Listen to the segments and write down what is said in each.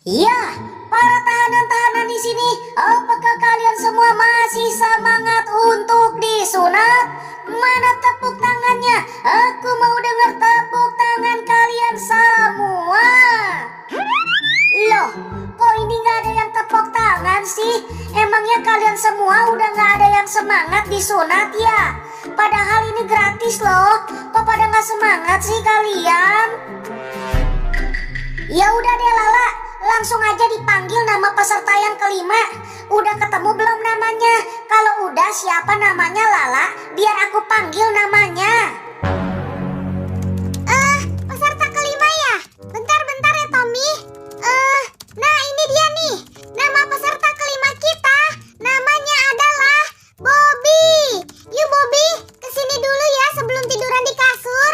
Iya, para tahanan-tahanan di sini, apakah kalian semua masih semangat untuk disunat? Mana tepuk tangannya? Aku mau dengar tepuk tangan kalian semua. Loh, kok ini nggak ada yang tepuk tangan sih? Emangnya kalian semua udah nggak ada yang semangat disunat ya? Padahal ini gratis loh. Kok pada nggak semangat sih kalian? Ya udah deh Lala, langsung aja dipanggil nama peserta yang kelima. Udah ketemu belum namanya? Kalau udah siapa namanya Lala, biar aku panggil namanya. Peserta kelima ya? Bentar-bentar ya Tommy. Nah ini dia nih, nama peserta kelima kita. Namanya adalah Bobby. Yuk Bobby, kesini dulu ya sebelum tiduran di kasur.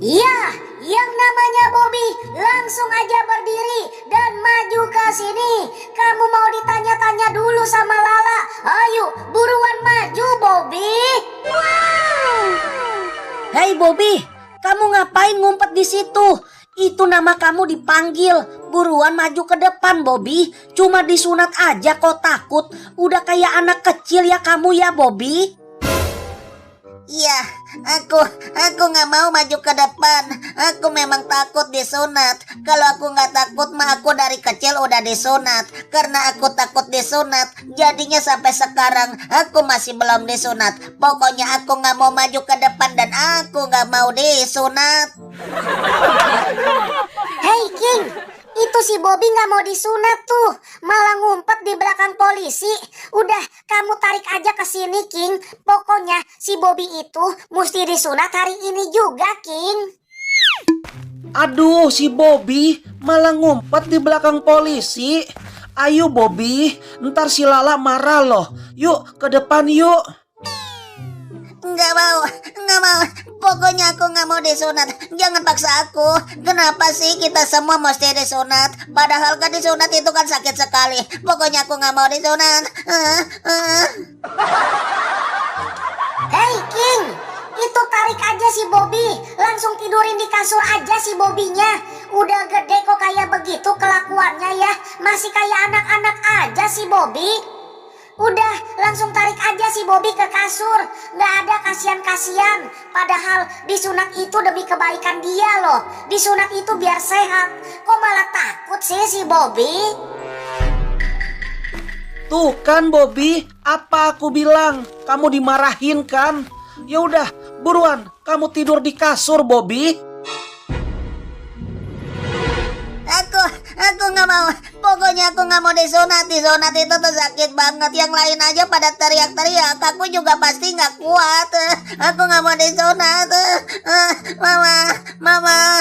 Iya, yang namanya Bobby langsung aja berdiri dan maju ke sini. Kamu mau ditanya-tanya dulu sama Lala? Ayo, buruan maju Bobby. Wow. Hei Bobby, kamu ngapain ngumpet di situ? Itu nama kamu dipanggil. Buruan maju ke depan Bobby. Cuma disunat aja kok takut. Udah kayak anak kecil ya kamu ya Bobby. Iya, aku nggak mau maju ke depan. Aku memang takut disunat. Kalau aku nggak takut mah aku dari kecil udah disunat. Karena aku takut disunat, jadinya sampai sekarang aku masih belum disunat. Pokoknya aku nggak mau maju ke depan dan aku nggak mau disunat. Hey King, itu si Bobby nggak mau disunat tuh, malah ngumpet di belakang polisi. Udah, kamu tarik aja ke sini King. Pokoknya si Bobby itu mesti disunat hari ini juga King. Aduh, si Bobby malah ngumpet di belakang polisi. Ayo Bobby, ntar si Lala marah loh. Yuk, ke depan yuk. Nggak mau. Pokoknya aku nggak mau disunat. Jangan paksa aku. Kenapa sih kita semua mesti disunat? Padahal kan disunat itu kan sakit sekali. Pokoknya aku nggak mau disunat. Hey King, itu tarik aja si Bobby. Langsung tidurin di kasur aja si Bobbynya. Udah gede kok kayak begitu kelakuannya ya. Masih kayak anak-anak aja si Bobby. Udah, langsung tarik aja si Bobby ke kasur. Nggak ada kasihan-kasihan. Padahal disunat itu demi kebaikan dia loh. Disunat itu biar sehat. Kok malah takut sih si Bobby? Tuh kan Bobby, apa aku bilang? Kamu dimarahin kan? Ya udah, buruan, kamu tidur di kasur Bobby. Aku nggak mau. Pokoknya aku nggak mau disunat. Disunat itu tuh sakit banget. Yang lain aja pada teriak-teriak. Aku juga pasti nggak kuat. Aku nggak mau disunat. Mama.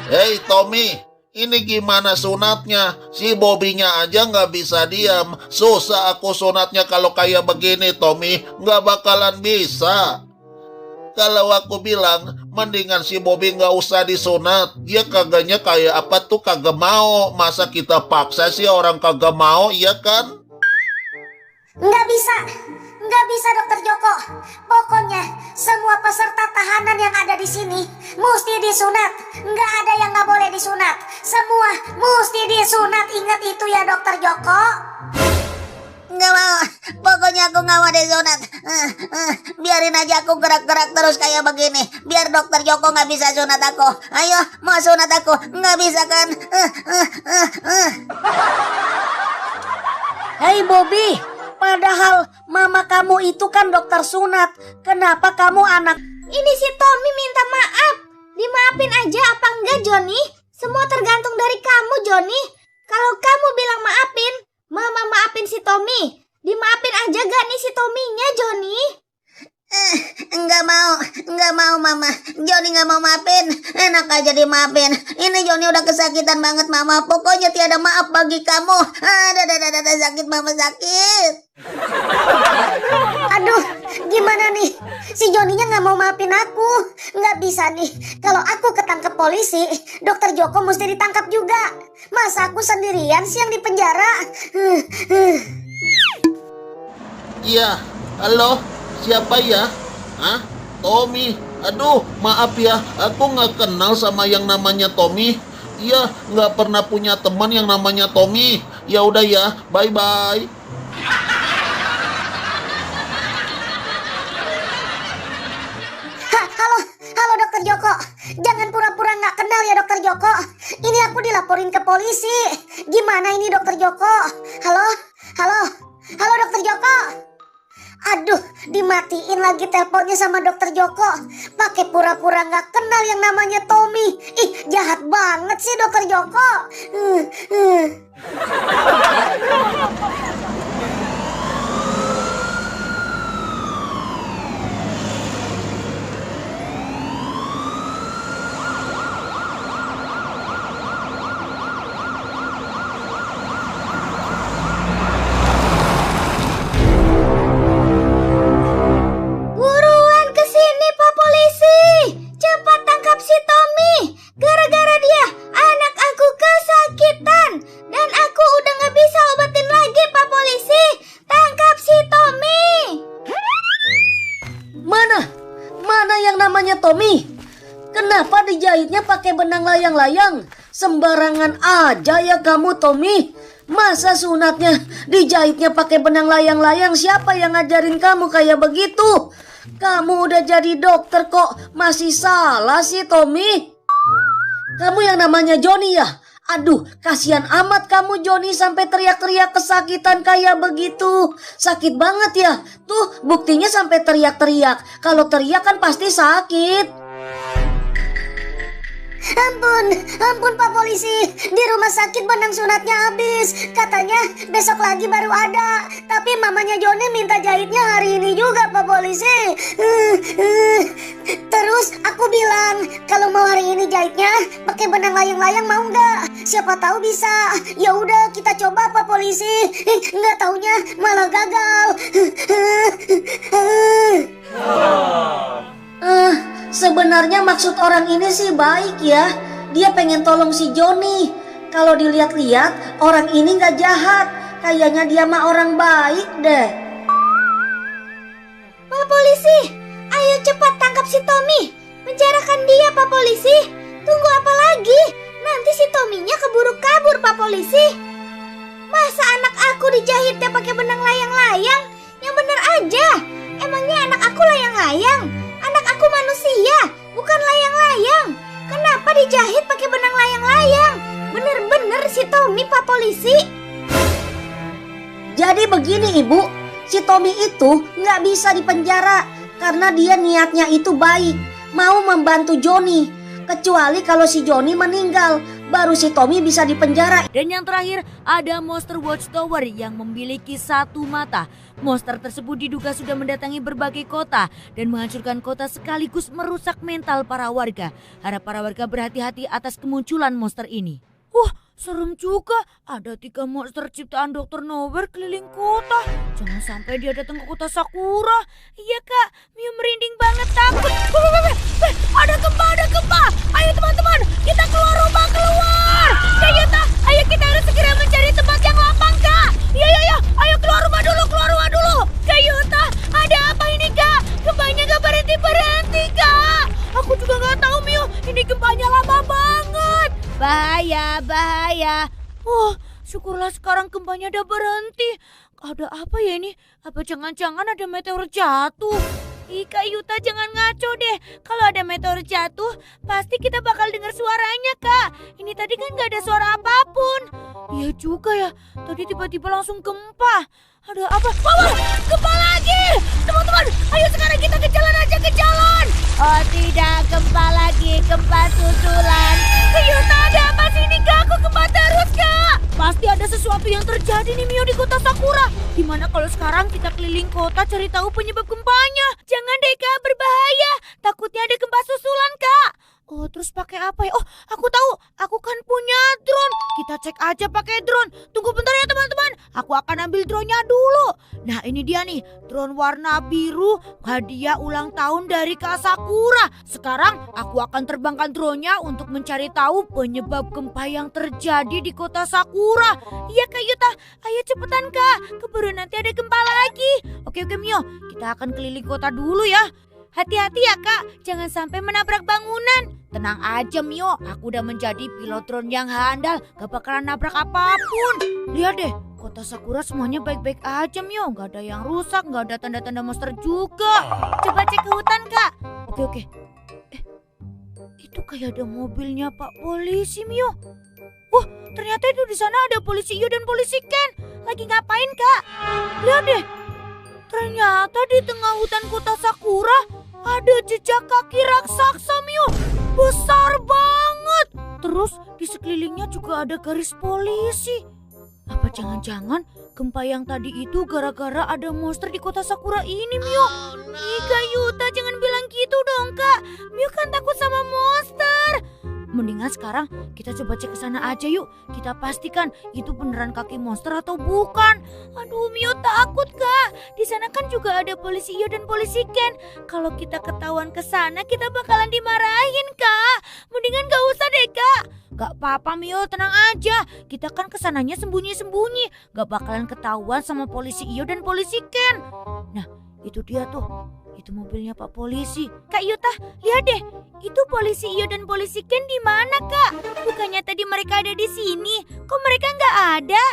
Hei Tommy, ini gimana sunatnya? Si Bobby-nya aja nggak bisa diam. Susah aku sunatnya kalau kayak begini, Tommy. Nggak bakalan bisa. Kalau aku bilang, mendingan si Bobby nggak usah disunat. Dia kagaknya kayak apa tuh kagak mau. Masa kita paksa sih orang kagak mau, iya kan? Nggak bisa Dokter Joko. Pokoknya semua peserta tahanan yang ada di sini mesti disunat. Nggak ada yang nggak boleh disunat. Semua mesti disunat. Ingat itu ya Dokter Joko. Nggak mau. Pokoknya aku nggak mau disunat. Biarin aja aku gerak-gerak terus kayak begini. Biar Dokter Joko nggak bisa sunat aku. Ayo, mau sunat aku. Nggak bisa kan? Hei Bobby, padahal mama kamu itu kan dokter sunat. Kenapa kamu anak? Ini si Tommy minta maaf. Dimaafin aja apa enggak Joni? Semua tergantung dari kamu Joni. Kalau kamu bilang maafin, mama maafin si Tommy. Dimaafin aja gak nih si Tommy-nya Joni? Nggak mau Mama. Joni nggak mau maafin. Enak aja dimaafin. Ini Joni udah kesakitan banget Mama. Pokoknya tiada maaf bagi kamu. Ada sakit Mama, sakit. Aduh, gimana nih? Si Joninya nggak mau maafin aku. Nggak bisa nih. Kalau aku ketangkep polisi, Dokter Joko mesti ditangkap juga. Masa aku sendirian sih yang di penjara? Iya, Halo, siapa ya? Hah? Tommy? Aduh, maaf ya, aku nggak kenal sama yang namanya Tommy. Iya, nggak pernah punya teman yang namanya Tommy. Ya udah ya, bye-bye. Halo Dokter Joko. Jangan pura-pura nggak kenal ya Dokter Joko. Ini aku dilaporin ke polisi. Gimana ini Dokter Joko? Halo Dokter Joko. Aduh, dimatiin lagi teleponnya sama Dokter Joko. Pakai pura-pura nggak kenal yang namanya Tommy. Ih, jahat banget sih Dokter Joko. Buruan ke sini Pak Polisi. Cepat tangkap si Tommy. Gara-gara dia anak aku kesakitan dan aku udah nggak bisa obatin lagi Pak Polisi. Tangkap si Tommy. Mana yang namanya Tommy? Kenapa dijahitnya pakai benang layang-layang? Sembarangan aja ya kamu Tommy. Masa sunatnya dijahitnya pakai benang layang-layang? Siapa yang ngajarin kamu kayak begitu? Kamu udah jadi dokter kok masih salah sih Tommy. Kamu yang namanya Johnny ya? Aduh, kasihan amat kamu Johnny sampai teriak-teriak kesakitan kayak begitu. Sakit banget ya. Tuh, buktinya sampai teriak-teriak. Kalau teriak kan pasti sakit. Ampun Pak Polisi. Di rumah sakit benang sunatnya habis. Katanya besok lagi baru ada. Tapi mamanya Johnny minta jahitnya hari ini juga Pak Polisi. Terus aku bilang kalau mau hari ini jahitnya pakai benang layang-layang mau nggak? Siapa tahu bisa. Ya udah kita coba Pak Polisi. Nggak taunya malah gagal. Sebenarnya maksud orang ini sih baik ya. Dia pengen tolong si Johnny. Kalau dilihat-lihat orang ini nggak jahat. Kayaknya dia mah orang baik deh. Pak Polisi, ayo cepat tangkap si Tommy. Penjarakan dia Pak Polisi. Tunggu apa lagi? Nanti si Tommy-nya keburu kabur Pak Polisi. Masa anak aku dijahitnya pakai benang layang-layang? Yang bener aja. Emangnya anak aku layang-layang? Anak aku manusia, bukan layang-layang. Kenapa dijahit pakai benang layang-layang? Bener-bener si Tommy Pak Polisi. Jadi begini Ibu, si Tommy itu nggak bisa dipenjara karena dia niatnya itu baik, mau membantu Johnny. Kecuali kalau si Johnny meninggal, baru si Tommy bisa dipenjara. Dan yang terakhir ada monster watchtower yang memiliki satu mata. Monster tersebut diduga sudah mendatangi berbagai kota dan menghancurkan kota sekaligus merusak mental para warga. Harap para warga berhati-hati atas kemunculan monster ini. Serem juga, ada 3 monster ciptaan Dr. Nowhere keliling kota. Jangan sampai dia datang ke kota Sakura. Iya Kak, Mio merinding banget takut. Ada gempa. Ayo teman-teman, kita keluar rumah, keluar. Kayuta, ayo kita harus segera mencari tempat yang lapang Kak. Iya, ayo keluar rumah dulu. Kayuta, ada apa ini Kak? Gempanya gak berhenti Kak. Aku juga gak tahu Mio, ini gempanya lama banget. Bahaya. Syukurlah sekarang gempanya udah berhenti. Ada apa ya ini? Apa jangan-jangan ada meteor jatuh? Kak Yuta jangan ngaco deh. Kalau ada meteor jatuh, pasti kita bakal dengar suaranya Kak. Ini tadi kan gak ada suara apapun. Iya juga ya, tadi tiba-tiba langsung gempa. Ada apa? Gempa lagi! Teman-teman, ayo sekarang kita ke jalan aja, ke jalan! Oh tidak, gempa lagi, gempa susulan. Kak Yuta, ada apa sih ini Kak? Aku gempa terus Kak. Pasti ada sesuatu yang terjadi nih Mio di kota Sakura. Gimana kalau sekarang kita keliling kota cari tahu penyebab gempanya? Jangan deh Kak, berbahaya. Takutnya ada gempa susulan Kak. Oh, terus pakai apa ya? Oh, aku tahu. Aku kan punya drone. Kita cek aja pakai drone. Tunggu bentar ya teman-teman. Aku akan ambil drone-nya dulu. Nah, ini dia nih. Drone warna biru. Hadiah ulang tahun dari Kak Sakura. Sekarang aku akan terbangkan drone-nya untuk mencari tahu penyebab gempa yang terjadi di kota Sakura. Iya Kak Yuta. Ayo cepetan Kak. Keburu nanti ada gempa lagi. Oke Mio. Kita akan keliling kota dulu ya. Hati-hati ya Kak, jangan sampai menabrak bangunan. Tenang aja Mio, aku udah menjadi pilot drone yang handal. Gak bakalan nabrak apapun. Lihat deh, kota Sakura semuanya baik-baik aja Mio. Gak ada yang rusak, gak ada tanda-tanda monster juga. Coba cek ke hutan Kak. Oke. Itu kayak ada mobilnya Pak Polisi Mio. Wah, ternyata itu di sana ada polisi Iyo dan polisi Ken. Lagi ngapain Kak? Lihat deh, ternyata di tengah hutan kota Sakura ada jejak kaki raksasa Mio. Besar banget. Terus di sekelilingnya juga ada garis polisi. Apa jangan-jangan gempa yang tadi itu gara-gara ada monster di kota Sakura ini Mio? Ih Kak Yuta, jangan bilang gitu dong Kak. Mio kan takut sama monster. Mendingan sekarang kita coba cek ke sana aja yuk. Kita pastikan itu beneran kaki monster atau bukan. Aduh Mio takut Kak. Di sana kan juga ada polisi Iyo dan polisi Ken. Kalau kita ketahuan ke sana kita bakalan dimarahin Kak. Mendingan gak usah deh Kak. Gak apa-apa Mio, tenang aja. Kita kan kesananya sembunyi-sembunyi. Gak bakalan ketahuan sama polisi Iyo dan polisi Ken. Nah itu dia tuh. Itu mobilnya Pak Polisi. Kak Yuta, lihat deh. Itu polisi Iyo dan polisi Ken di mana Kak? Bukannya tadi mereka ada di sini. Kok mereka nggak ada?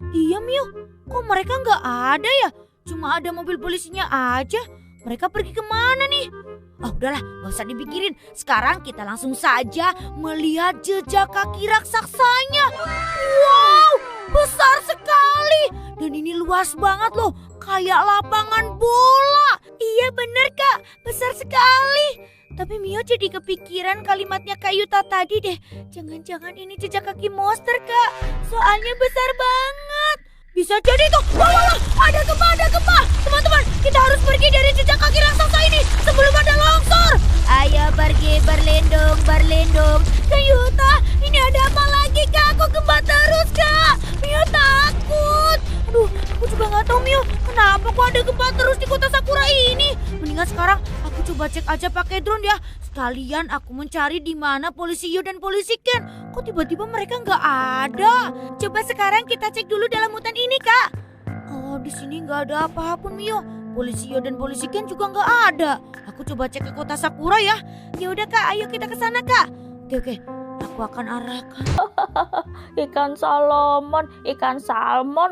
Iya Mio, kok mereka nggak ada ya? Cuma ada mobil polisinya aja. Mereka pergi kemana nih? Oh udahlah, gak usah dipikirin. Sekarang kita langsung saja melihat jejak kaki raksasanya. Wow, besar sekali. Dan ini luas banget loh, kayak lapangan bola. Iya bener Kak, besar sekali. Tapi Mio jadi kepikiran kalimatnya Kak Yuta tadi deh. Jangan-jangan ini jejak kaki monster Kak. Soalnya besar banget. Bisa jadi tuh. Wah, ada gempa. Teman-teman, kita harus pergi dari jejak kaki raksasa ini sebelum ada longsor. Ayo pergi berlindung. Kak Yuta, ini ada apa lagi Kak? Kok gempa terus Kak? Mio takut. Aduh, aku juga gak tahu Mio, kenapa kok ada gempa terus di kota Sakura ini? Mendingan sekarang aku coba cek aja pakai drone ya. Sekalian aku mencari di mana polisi Iyo dan polisi Ken. Kok tiba-tiba mereka nggak ada? Coba sekarang kita cek dulu dalam hutan ini Kak. Oh, di sini nggak ada apa-apa Mio. Polisi Iyo dan polisi Ken juga nggak ada. Aku coba cek ke kota Sakura ya. Ya udah Kak, ayo kita ke sana Kak. Oke. Aku akan arahkan. Ikan salmon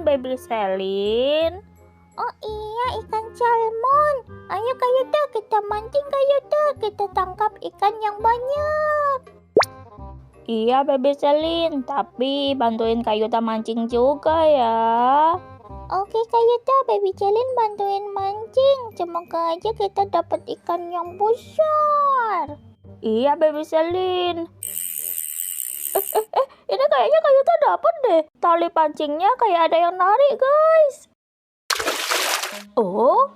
baby Selin. Oh iya, ikan salmon. Ayo Kak Yuta, kita mancing Kak Yuta. Kita tangkap ikan yang banyak. Iya baby Selin, tapi bantuin Kak Yuta mancing juga ya. Oke Kak Yuta, baby Selin bantuin mancing. Semoga aja kita dapat ikan yang besar. Iya baby Selin. Ini kayaknya Kak Yuta dapet deh. Tali pancingnya kayak ada yang narik guys. Oh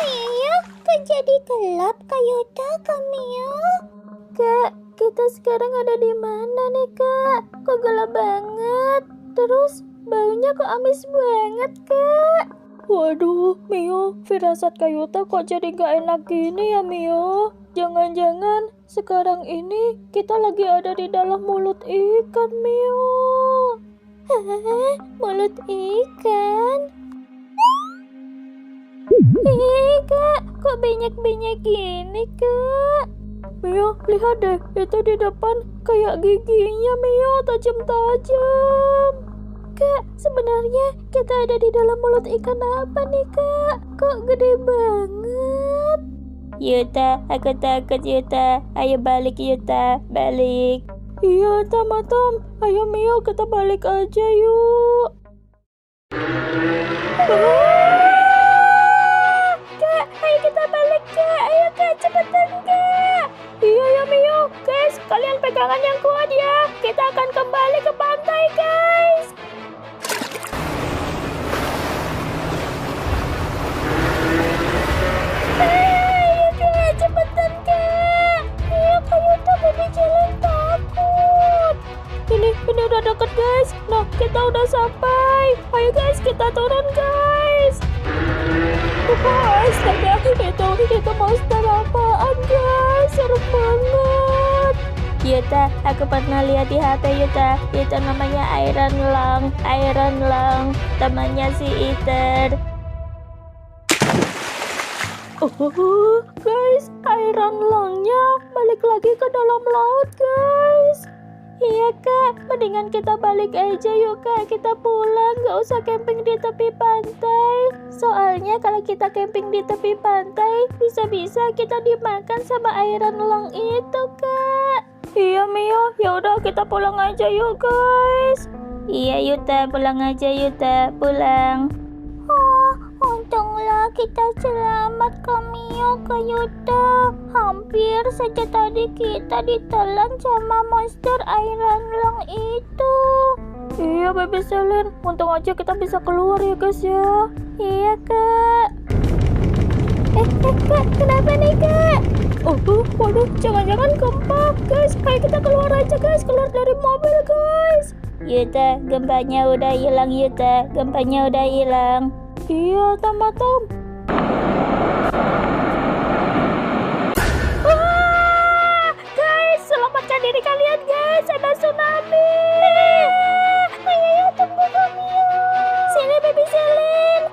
iya, kok jadi gelap Kak Yuta, Kak Mio? Kak, kita sekarang ada di mana nih Kak? Kok gelap banget? Terus baunya kok amis banget Kak? Waduh, Mio, firasat Kak Yuta kok jadi gak enak gini ya Mio? Jangan-jangan sekarang ini kita lagi ada di dalam mulut ikan Mio. Hah? Mulut ikan? Kak, kok banyak-banyak gini Kak? Mio, lihat deh, itu di depan kayak giginya Mio, tajam-tajam. Kak, sebenarnya kita ada di dalam mulut ikan apa nih Kak? Kok gede banget? Yuta, aku takut Yuta. Ayo balik Yuta, balik. Iya, Tom. Ayo Mio, kita balik aja yuk. Kak, ayo kita balik Kak. Ayo Kak, cepetan Kak. Iya ya Mio, guys, kalian pegangan yang kuat ya. Kita akan kembali ke pantai guys. Ayo guys, kita turun guys. Guys, itu monster apaan guys? Serem banget. Yuta, aku pernah lihat di HP Yuta. Itu namanya Iron Lung, temannya si Ether. Oh, guys, Iron Lung-nya balik lagi ke dalam laut, guys. Iya kak, mendingan kita balik aja yuk kak. Kita pulang, gak usah camping di tepi pantai. Soalnya kalau kita camping di tepi pantai, bisa-bisa kita dimakan sama Iron Lung itu kak. Iya Mio, yaudah kita pulang aja yuk guys. Iya Yuta, pulang aja Yuta, pulang. Oh, untunglah kita selamat Kak Mio, Kak Yuta. Hampir saja tadi kita ditelan sama monster Iron Lung itu. Iya Baby Selin, untung aja kita bisa keluar ya guys ya. Iya kak. Kak, kenapa nih kak? Waduh, jangan-jangan gempa guys. Ayo kita keluar aja guys, keluar dari mobil guys. Yuta, gempanya udah hilang Yuta, gempanya udah hilang. Iya, Tom. Wah, guys, selamatkan diri kalian guys, ada tsunami. Ayo, tunggu kami. Sini Baby Selin.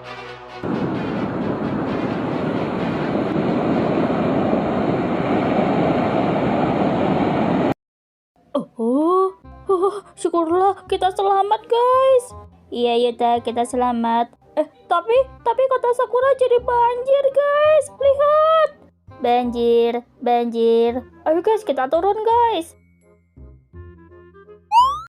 Syukurlah kita selamat guys. Iya Yuta, kita selamat. Tapi kota Sakura jadi banjir guys. Lihat. Banjir. Ayo guys, kita turun guys.